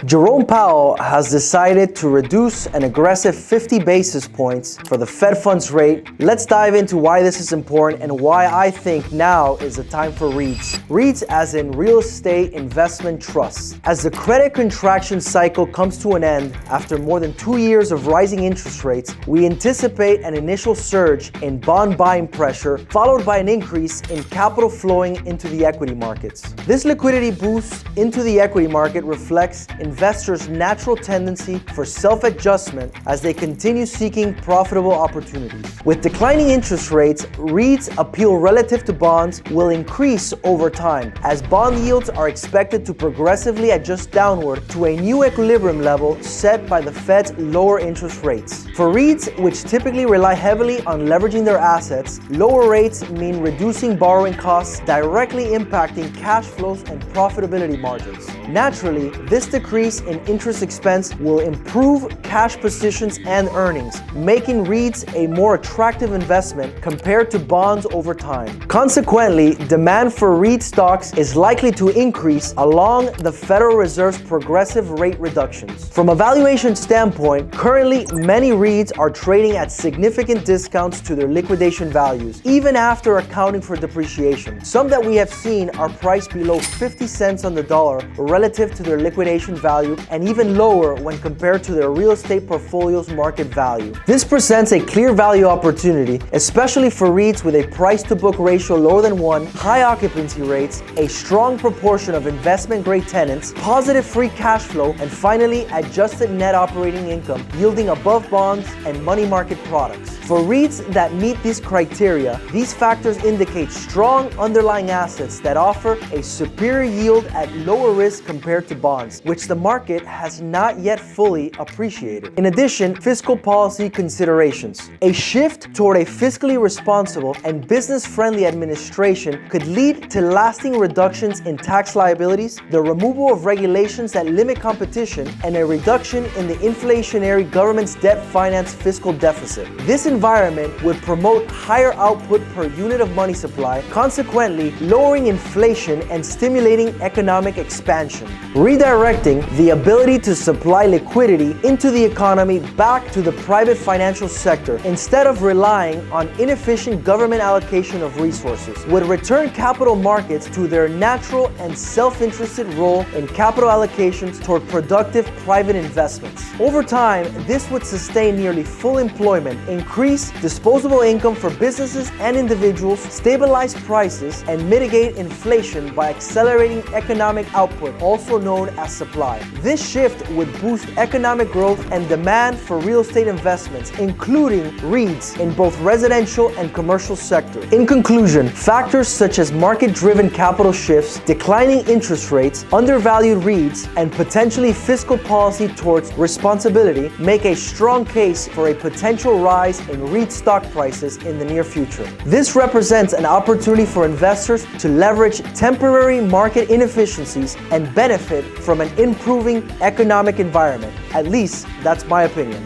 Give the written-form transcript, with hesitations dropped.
Jerome Powell has decided to reduce an aggressive 50 basis points for the Fed funds rate. Let's dive into why this is important and why I think now is the time for REITs. REITs as in real estate investment trusts. As the credit contraction cycle comes to an end after more than 2 years of rising interest rates, we anticipate an initial surge in bond buying pressure, followed by an increase in capital flowing into the equity markets. This liquidity boost into the equity market reflects investors' natural tendency for self-adjustment as they continue seeking profitable opportunities. With declining interest rates, REITs' appeal relative to bonds will increase over time as bond yields are expected to progressively adjust downward to a new equilibrium level set by the Fed's lower interest rates. For REITs, which typically rely heavily on leveraging their assets, lower rates mean reducing borrowing costs, directly impacting cash flows and profitability margins. Naturally, this decrease in interest expense will improve cash positions and earnings, making REITs a more attractive investment compared to bonds over time. Consequently, demand for REIT stocks is likely to increase along the Federal Reserve's progressive rate reductions. From a valuation standpoint, currently many REITs are trading at significant discounts to their liquidation values, even after accounting for depreciation. Some that we have seen are priced below 50 cents on the dollar relative to their liquidation value and even lower when compared to their real estate portfolio's market value. This presents a clear value opportunity, especially for REITs with a price-to-book ratio lower than 1, high occupancy rates, a strong proportion of investment-grade tenants, positive free cash flow, and finally, adjusted net operating income yielding above bonds and money market products. For REITs that meet these criteria, these factors indicate strong underlying assets that offer a superior yield at lower risk compared to bonds, which the market has not yet fully appreciated. In addition, fiscal policy considerations. A shift toward a fiscally responsible and business-friendly administration could lead to lasting reductions in tax liabilities, the removal of regulations that limit competition, and a reduction in the inflationary government's debt-financed fiscal deficit. This environment would promote higher output per unit of money supply, consequently lowering inflation and stimulating economic expansion, redirecting the ability to supply liquidity into the economy back to the private financial sector instead of relying on inefficient government allocation of resources, would return capital markets to their natural and self-interested role in capital allocations toward productive private investments. Over time, this would sustain nearly full employment, increase disposable income for businesses and individuals, stabilize prices, and mitigate inflation by accelerating economic output, also known as supply. This shift would boost economic growth and demand for real estate investments, including REITs in both residential and commercial sectors. In conclusion, factors such as market-driven capital shifts, declining interest rates, undervalued REITs, and potentially fiscal policy towards responsibility make a strong case for a potential rise in REIT stock prices in the near future. This represents an opportunity for investors to leverage temporary market inefficiencies and benefit from an improving economic environment. At least, that's my opinion.